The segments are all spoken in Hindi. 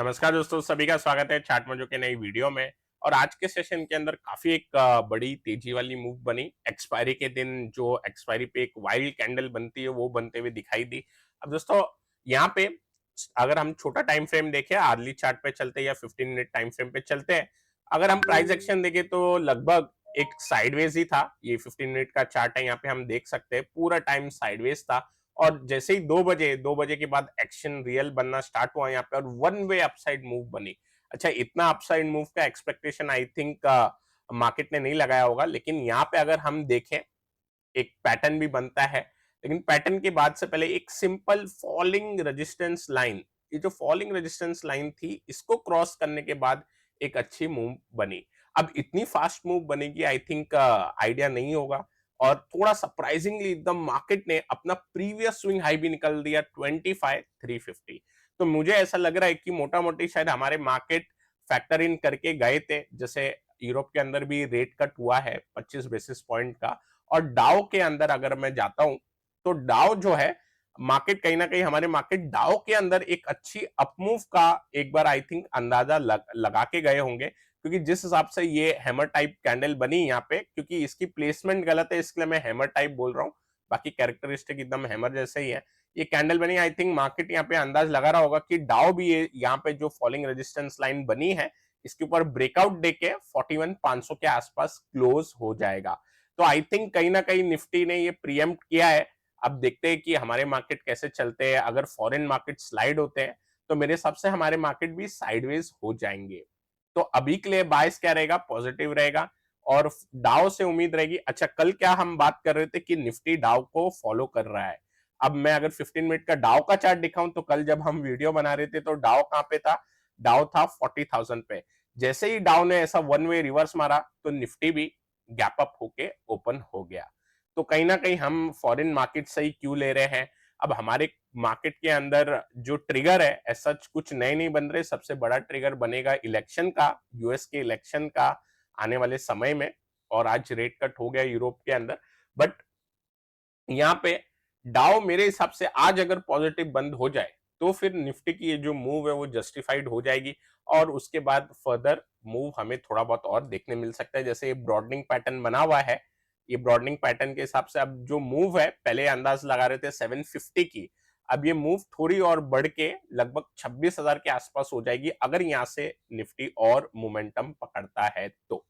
नमस्कार दोस्तों, सभी का स्वागत है चार्ट मोजो के नई वीडियो में। और आज के सेशन के अंदर काफी एक बड़ी तेजी वाली मूव बनी। एक्सपायरी के दिन जो एक्सपायरी पे एक वाइल्ड कैंडल बनती है वो बनते हुए दिखाई दी। अब दोस्तों यहाँ पे अगर हम छोटा टाइम फ्रेम देखें, आर्ली चार्ट पे चलते हैं या 15 मिनट टाइम फ्रेम पे चलते हैं, अगर हम प्राइस एक्शन देखें तो लगभग एक साइडवेज ही था। ये 15 मिनट का चार्ट है, यहाँ पे हम देख सकते हैं पूरा टाइम साइडवेज था। और जैसे ही 2 बजे के बाद एक्शन रियल बनना स्टार्ट हुआ यहाँ पे और वन वे अपसाइड मूव बनी। अच्छा, इतना अपसाइड मूव का एक्सपेक्टेशन आई थिंक मार्केट ने नहीं लगाया होगा, लेकिन यहाँ पे अगर हम देखें एक पैटर्न भी बनता है। लेकिन पैटर्न के बाद से पहले एक सिंपल फॉलिंग रेजिस्टेंस लाइन, ये जो फॉलिंग रेजिस्टेंस लाइन थी इसको क्रॉस करने के बाद एक अच्छी मूव बनी। अब इतनी फास्ट मूव बनेगी आई थिंक आइडिया नहीं होगा। और थोड़ा सरप्राइजिंगली एकदम मार्केट ने अपना प्रीवियस स्विंग हाई भी निकल दिया 25,350। तो मुझे ऐसा लग रहा है कि मोटा मोटी शायद हमारे मार्केट फैक्टर इन करके गए थे। जैसे यूरोप के अंदर भी रेट कट हुआ है 25 बेसिस पॉइंट का। और डाउ के अंदर अगर मैं जाता हूं तो डाउ जो है, मार्केट कहीं ना कहीं हमारे मार्केट डाउ के अंदर एक अच्छी अपमूव का एक बार आई थिंक अंदाजा लगा के गए होंगे। क्योंकि जिस हिसाब से ये हैमर टाइप कैंडल बनी यहाँ पे, क्योंकि इसकी प्लेसमेंट गलत है इसलिए मैं हैमर टाइप बोल रहा हूँ, बाकी कैरेक्टरिस्टिक एकदम हैमर जैसे ही है। ये कैंडल बनी, आई थिंक मार्केट यहाँ पे अंदाज लगा रहा होगा कि डाउ भी ये यहाँ पे जो फॉलिंग रेजिस्टेंस लाइन बनी है इसके ऊपर ब्रेकआउट देके 41,500 के आसपास क्लोज हो जाएगा। तो आई थिंक कहीं ना कहीं निफ्टी ने ये प्रीएम्प्ट किया है। अब देखते हैं कि हमारे मार्केट कैसे चलते हैं। अगर फॉरेन मार्केट स्लाइड होते हैं तो मेरे हिसाब से हमारे मार्केट भी साइडवेज हो जाएंगे। तो अभी के लिए बायस क्या रहेगा, पॉजिटिव रहेगा। और डाउ से उम्मीद रहेगी। अच्छा, कल क्या हम बात कर रहे थे कि निफ्टी डाउ को फॉलो कर रहा है। अब मैं अगर 15 मिनट का डाउ का चार्ट दिखाऊं तो कल जब हम वीडियो बना रहे थे तो डाउ कहां पे था, डाउ था 40,000 पे। जैसे ही डाउ ने ऐसा वन वे रिवर्स मारा तो निफ्टी भी गैप अप होके ओपन हो गया। तो कहीं ना कहीं हम फॉरेन मार्केट से ही क्यों ले रहे हैं। अब हमारे मार्केट के अंदर जो ट्रिगर है ऐसा कुछ नए नहीं बन रहे। सबसे बड़ा ट्रिगर बनेगा इलेक्शन का, यूएस के इलेक्शन का आने वाले समय में। और आज रेट कट हो गया यूरोप के अंदर। बट यहाँ पे डाउ मेरे हिसाब से आज अगर पॉजिटिव बंद हो जाए तो फिर निफ्टी की ये जो मूव है वो जस्टिफाइड हो जाएगी। और उसके बाद फर्दर मूव हमें थोड़ा बहुत और देखने मिल सकता है। जैसे ये ब्रॉडनिंग पैटर्न बना हुआ है, ये ब्रॉडनिंग पैटर्न के हिसाब से अब जो मूव है, पहले अंदाज लगा रहे थे 750 की, अब ये मूव थोड़ी और बढ़ के लगभग 26,000 के आसपास हो जाएगी अगर यहाँ से निफ्टी और मोमेंटम पकड़ता है तो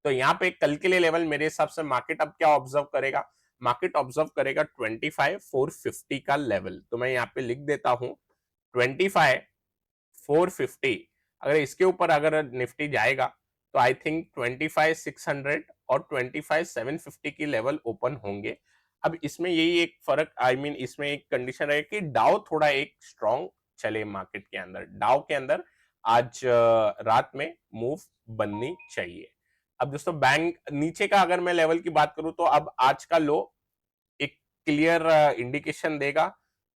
यहाँ पे कल के लिए लेवल मेरे हिसाब से मार्केट अब क्या ऑब्जर्व करेगा, मार्केट ऑब्जर्व करेगा 25,450 का लेवल। तो मैं यहाँ पे लिख देता हूं 25,450। अगर इसके ऊपर अगर निफ्टी जाएगा तो आई थिंक 25,600 और 25,750 की लेवल ओपन होंगे। अब इसमें यही एक फर्क, आई मीन इसमें एक कंडीशन है कि डाउ थोड़ा एक स्ट्रॉन्ग चले मार्केट के अंदर। डाउ के अंदर आज रात में मूव बननी चाहिए। अब दोस्तों बैंक नीचे का अगर मैं लेवल की बात करूं तो अब आज का लो एक क्लियर इंडिकेशन देगा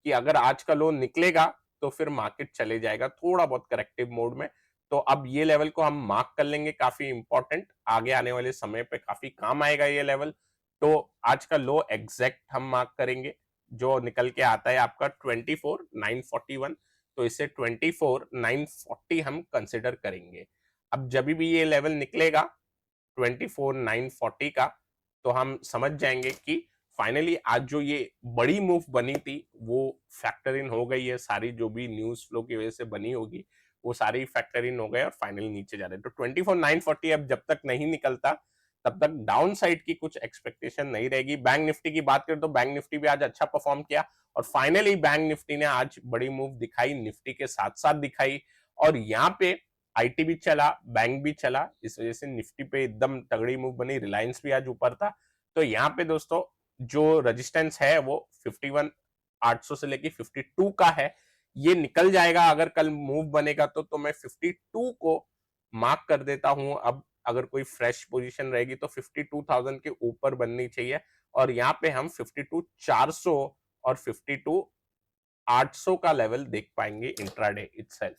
कि अगर आज का लो निकलेगा तो फिर मार्केट चले जाएगा थोड़ा बहुत करेक्टिव मोड में। तो अब ये लेवल को हम मार्क कर लेंगे, काफी इंपॉर्टेंट, आगे आने वाले समय पे काफी काम आएगा ये लेवल। तो आज का लो एग्जैक्ट हम मार्क करेंगे जो निकल के आता है आपका 24,941। तो इसे 24,940 हम कंसिडर करेंगे। अब जब भी ये लेवल निकलेगा 24,940 का, तो हम समझ जाएंगे कि फाइनली आज जो ये बड़ी मूव बनी थी वो फैक्टर इन हो गई है। सारी जो भी न्यूज फ्लो की वजह से बनी होगी वो सारी फैक्टर इन हो गए और फाइनली नीचे जा रहे हैं। तो 24,940 अब जब तक नहीं निकलता तब तक डाउन साइड की कुछ एक्सपेक्टेशन नहीं रहेगी। बैंक निफ्टी की बात करें तो बैंक निफ्टी भी आज अच्छा परफॉर्म किया और फाइनली बैंक निफ्टी ने आज बड़ी मूव दिखाई, निफ्टी के साथ साथ दिखाई। और यहाँ पे आईटी भी चला, बैंक भी चला, इस वजह से निफ्टी पे एकदम तगड़ी मूव बनी। रिलायंस भी आज ऊपर था। तो यहाँ पे दोस्तों जो रेजिस्टेंस है वो 51,800 से लेके 52 का है। ये निकल जाएगा अगर कल मूव बनेगा तो मैं 52 को मार्क कर देता हूं। अब अगर कोई फ्रेश पोजीशन रहेगी तो 52,000 के ऊपर बननी चाहिए। और यहाँ पे हम 52,400 और 52,800 का लेवल देख पाएंगे इंट्राडे इटसेल्फ।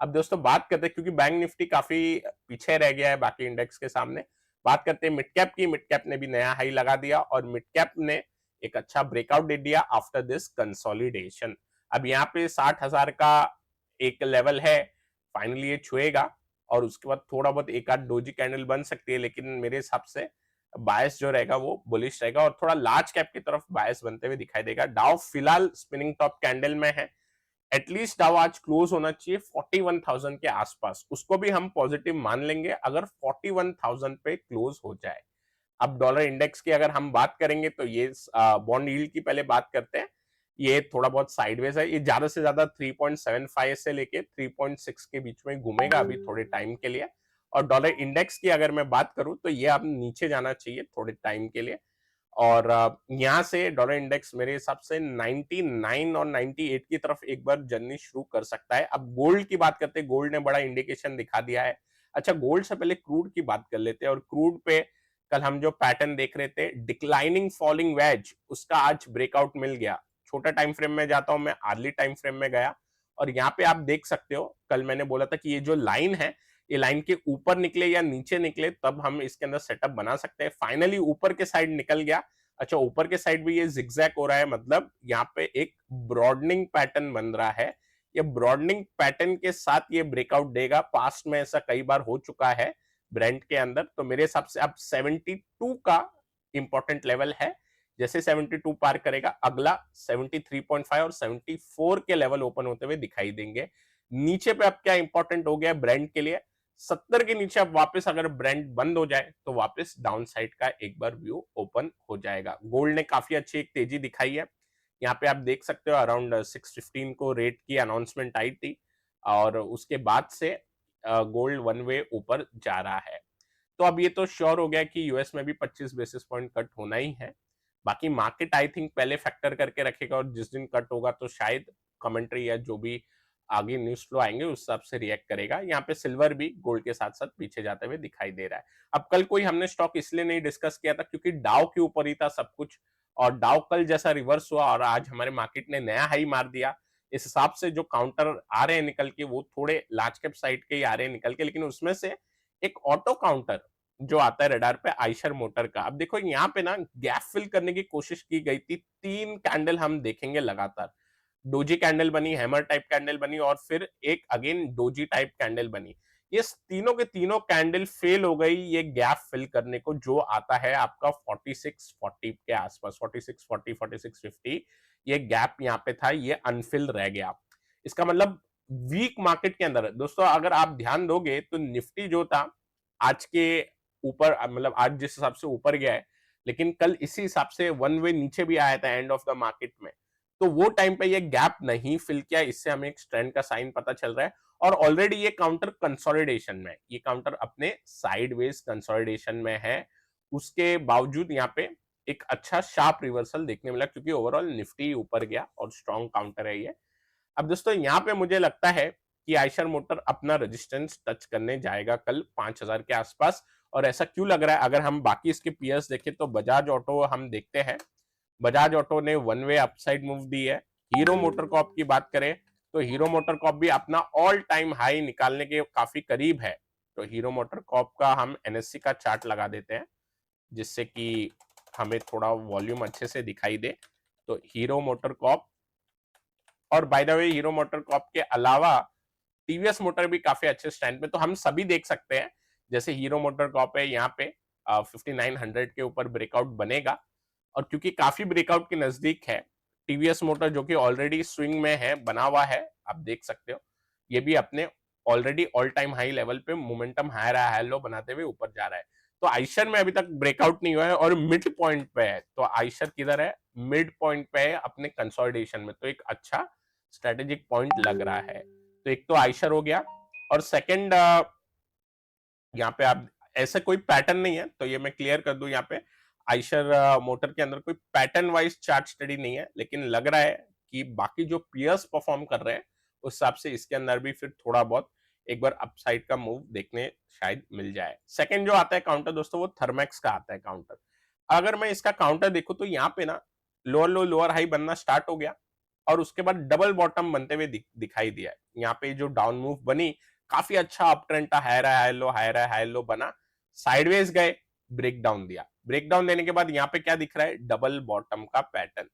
अब दोस्तों बात करते हैं, क्योंकि बैंक निफ्टी काफी पीछे रह गया है बाकी इंडेक्स के सामने, बात करते हैं मिड कैप की। मिड कैप ने भी नया हाई लगा दिया और मिड कैप ने एक अच्छा ब्रेकआउट दे दिया आफ्टर दिस कंसोलिडेशन। अब यहाँ पे 60,000 का एक लेवल है फाइनली ये छुएगा और उसके बाद थोड़ा बहुत एक आध डोजी कैंडल बन सकती है, लेकिन मेरे हिसाब से बायस जो रहेगा वो बुलिश रहेगा और थोड़ा लार्ज कैप की तरफ बायस बनते हुए दिखाई देगा। डाउ फिलहाल स्पिनिंग टॉप कैंडल में है, एटलीस्ट डाउ आज क्लोज होना चाहिए 41,000 के आसपास, उसको भी हम पॉजिटिव मान लेंगे अगर 41,000 पे क्लोज हो जाए। अब डॉलर इंडेक्स की अगर हम बात करेंगे तो ये बॉन्ड यील्ड की पहले बात करते हैं। ये थोड़ा बहुत साइडवेज है, ये ज्यादा से ज्यादा 3.75 से लेके 3.6 के बीच में घूमेगा अभी थोड़े टाइम के लिए। और डॉलर इंडेक्स की अगर मैं बात करूं तो ये अब नीचे जाना चाहिए थोड़े टाइम के लिए। और यहाँ से डॉलर इंडेक्स मेरे हिसाब से 99 और 98 की तरफ एक बार जर्नी शुरू कर सकता है। अब गोल्ड की बात करते हैं, गोल्ड ने बड़ा इंडिकेशन दिखा दिया है। अच्छा, गोल्ड से पहले क्रूड की बात कर लेते हैं। और क्रूड पे कल हम जो पैटर्न देख रहे थे, डिक्लाइनिंग फॉलिंग वेज, उसका आज ब्रेकआउट मिल गया। छोटा टाइम फ्रेम में जाता हूं मैं, अर्ली टाइम फ्रेम में गया और यहाँ पे आप देख सकते हो, कल मैंने बोला था कि ये जो लाइन है, ये लाइन के ऊपर निकले या नीचे निकले तब हम इसके अंदर सेटअप बना सकते हैं। फाइनली ऊपर के साइड निकल गया। अच्छा, ऊपर के साइड भी ये जिगजैग हो रहा है, मतलब यहाँ पे एक ब्रॉडनिंग पैटर्न बन रहा है। ये ब्रॉडनिंग पैटर्न के साथ ये ब्रेकआउट देगा, पास्ट में ऐसा कई बार हो चुका है ब्रेंट के अंदर। तो मेरे हिसाब से अब 72 का इंपॉर्टेंट लेवल है। जैसे 72 पार करेगा, अगला 73.5 और 74 के लेवल ओपन होते हुए दिखाई देंगे। नीचे पे अब क्या इंपॉर्टेंट हो गया ब्रेंट के लिए, 70 के नीचे अब वापस अगर ब्रेंट बंद हो जाए तो वापस डाउन साइड का एक बार व्यू ओपन हो जाएगा। गोल्ड ने काफी अच्छी एक तेजी दिखाई है, यहाँ पे आप देख सकते हो अराउंड 615 को रेट की अनाउंसमेंट आई थी और उसके बाद से गोल्ड वन वे ऊपर जा रहा है। तो अब ये तो श्योर हो गया कि यूएस में भी 25 बेसिस पॉइंट कट होना ही है। बाकी मार्केट आई थिंक पहले फैक्टर करके रखेगा और जिस दिन कट होगा तो शायद कमेंट्री या जो भी आगे न्यूज फ्लो आएंगे उस हिसाब से रिएक्ट करेगा। यहाँ पे सिल्वर भी गोल्ड के साथ साथ पीछे जाते हुए दिखाई दे रहा है। अब कल कोई हमने स्टॉक इसलिए नहीं डिस्कस किया था क्योंकि डाउ के ऊपर ही था सब कुछ, और डाउ कल जैसा रिवर्स हुआ और आज हमारे मार्केट ने नया हाई मार दिया। इस हिसाब से जो काउंटर आ रहे हैं निकल के वो थोड़े लार्ज कैप साइड के ही आ रहे हैं निकल के, लेकिन उसमें से एक ऑटो काउंटर जो आता है रडार पे आइशर मोटर का। अब देखो यहाँ पे ना गैप फिल करने की कोशिश की गई थी, 3 कैंडल हम देखेंगे लगातार। डोजी कैंडल बनी, हैमर टाइप कैंडल बनी और फिर एक अगेन डोजी टाइप कैंडल बनी। ये तीनों के तीनों कैंडल फेल हो गई ये गैप फिल करने को, जो आता है आपका 4640 के आसपास, 4640 4650 ये गैप यहाँ पे था, ये अनफिल रह गया। इसका मतलब वीक मार्केट के अंदर दोस्तों अगर आप ध्यान दोगे तो निफ्टी जो था आज के ऊपर, मतलब आज जिस हिसाब से ऊपर गया है, लेकिन कल इसी हिसाब से वन वे नीचे भी आया था एंड ऑफ द मार्केट में। तो वो टाइम पे ये गैप नहीं फिल किया, इससे हमें एक ट्रेंड का साइन पता चल रहा है। और ऑलरेडी ये काउंटर कंसोलिडेशन में, ये काउंटर अपने साइडवेज कंसोलिडेशन में है। उसके बावजूद यहाँ पे एक अच्छा शार्प रिवर्सल देखने मिला क्योंकि ओवरऑल निफ्टी ऊपर गया और स्ट्रॉन्ग काउंटर है ये। अब दोस्तों यहाँ पे मुझे लगता है कि आइशर मोटर अपना रेजिस्टेंस टच करने जाएगा कल 5000 के आसपास। और ऐसा क्यों लग रहा है, अगर हम बाकी इसके पीयर्स देखें तो बजाज ऑटो हम देखते हैं, बजाज ऑटो ने वन वे अपसाइड मूव दी है। हीरो मोटर कॉर्प की बात करें तो हीरो मोटर कॉर्प भी अपना ऑल टाइम हाई निकालने के काफी करीब है। तो हीरो मोटर कॉर्प का हम एनएससी का चार्ट लगा देते हैं जिससे कि हमें थोड़ा वॉल्यूम अच्छे से दिखाई दे। तो हीरो मोटर कॉर्प, और by the way hero motor Corp के अलावा टीवीएस मोटर भी काफी अच्छे स्टैंड पे, तो हम सभी देख सकते हैं। जैसे हीरो मोटर कॉर्प है यहाँ पे 5900 के ऊपर ब्रेकआउट बनेगा और क्योंकि काफी ब्रेकआउट के नजदीक है, टीवीएस मोटर जो कि ऑलरेडी स्विंग में है, बना हुआ है, आप देख सकते हो ये भी अपने already all time high level पे मोमेंटम हाई लो बनाते हुए ऊपर जा रहा है। तो आइशर में अभी तक ब्रेकआउट नहीं हुआ है और मिड पॉइंट पे है। तो आइशर किधर है, मिड पॉइंट पे है अपने कंसोलिडेशन में, तो एक अच्छा स्ट्रेटेजिक पॉइंट लग रहा है। तो एक तो आइशर हो गया और सेकंड यहाँ पे आप ऐसा कोई पैटर्न नहीं है, तो ये मैं क्लियर कर दूं, यहाँ पे आइशर मोटर के अंदर कोई पैटर्न वाइज चार्ट स्टडी नहीं है, लेकिन लग रहा है कि बाकी जो पीयर्स परफॉर्म कर रहे हैं उस हिसाब से इसके अंदर भी फिर थोड़ा बहुत एक बार अपसाइड का मूव देखने शायद मिल जाए। सेकंड जो आता है काउंटर दोस्तों वो थर्मैक्स का आता है काउंटर। अगर मैं इसका काउंटर देखूं तो यहाँ पे ना लोअर लो लोअर हाई बनना स्टार्ट हो गया और उसके बाद डबल बॉटम बनते हुए दिखाई दिया है। यहाँ पे जो डाउन मूव बनी, काफी अच्छा अप ट्रेंड था, हाई लो बना, साइडवेज गए, ब्रेक डाउन दिया। ब्रेक डाउन देने के बाद यहाँ पे क्या दिख रहा है, डबल बॉटम का पैटर्न।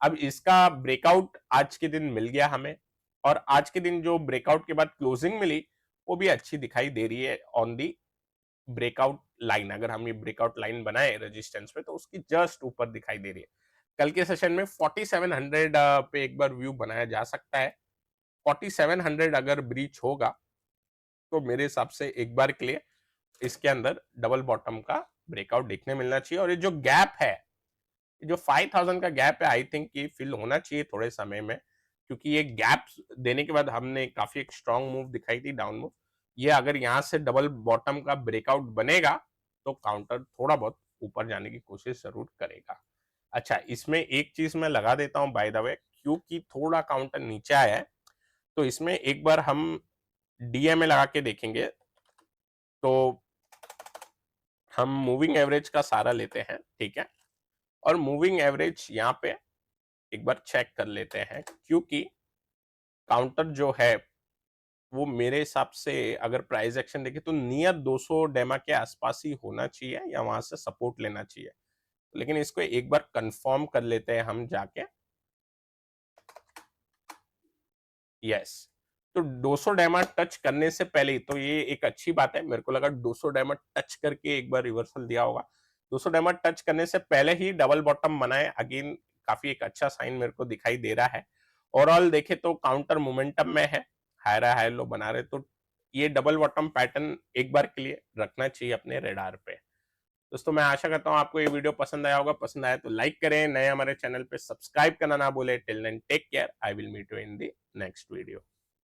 अब इसका ब्रेकआउट आज के दिन मिल गया हमें और आज के दिन जो ब्रेकआउट के बाद क्लोजिंग मिली वो भी अच्छी दिखाई दे रही है ऑन दी ब्रेकआउट लाइन। अगर हम ये ब्रेकआउट लाइन बनाए रेजिस्टेंस पे तो उसकी जस्ट ऊपर दिखाई दे रही है। कल के सेशन में 4700 पे एक बार व्यू बनाया जा सकता है। 4700 अगर ब्रीच होगा तो मेरे हिसाब से एक बार के लिए इसके अंदर डबल बॉटम का ब्रेकआउट देखने मिलना चाहिए। और ये जो गैप है, जो 5000 का गैप है, आई थिंक ये फिल होना चाहिए थोड़े समय में, क्योंकि ये गैप देने के बाद हमने काफी एक स्ट्रॉन्ग मूव दिखाई थी, डाउन मूव। ये अगर यहाँ से डबल बॉटम का ब्रेकआउट बनेगा तो काउंटर थोड़ा बहुत ऊपर जाने की कोशिश जरूर करेगा। अच्छा, इसमें एक चीज मैं लगा देता हूं बाय द वे, क्योंकि थोड़ा काउंटर नीचे आया है तो इसमें एक बार हम डीएमए लगा के देखेंगे। तो हम मूविंग एवरेज का सहारा लेते हैं, ठीक है, और मूविंग एवरेज यहाँ पे एक बार चेक कर लेते हैं, क्योंकि काउंटर जो है वो मेरे हिसाब से अगर प्राइस एक्शन देखे तो नियर 200 डेमा के आसपास ही होना चाहिए या वहां से सपोर्ट लेना चाहिए। लेकिन इसको एक बार कंफर्म कर लेते हैं हम जाके। यस, तो 200 डायमा टच करने से पहले ही तो ये एक अच्छी बात है। मेरे को लगा 200 डायमा टच करके एक बार रिवर्सल दिया होगा। 200 डायमा टच करने से पहले ही डबल बॉटम बनाए, अगेन काफी एक अच्छा साइन मेरे को दिखाई दे रहा है। ओवरऑल देखे तो काउंटर मोमेंटम में है, हायर हाई लो बना रहे, तो ये डबल बॉटम पैटर्न एक बार के लिए रखना चाहिए अपने रेडार पे। दोस्तों, मैं आशा करता हूँ आपको ये वीडियो पसंद आया होगा। पसंद आया तो लाइक करें, नए हमारे चैनल पे सब्सक्राइब करना ना भूलें। Till then take care, I will meet you in the next video.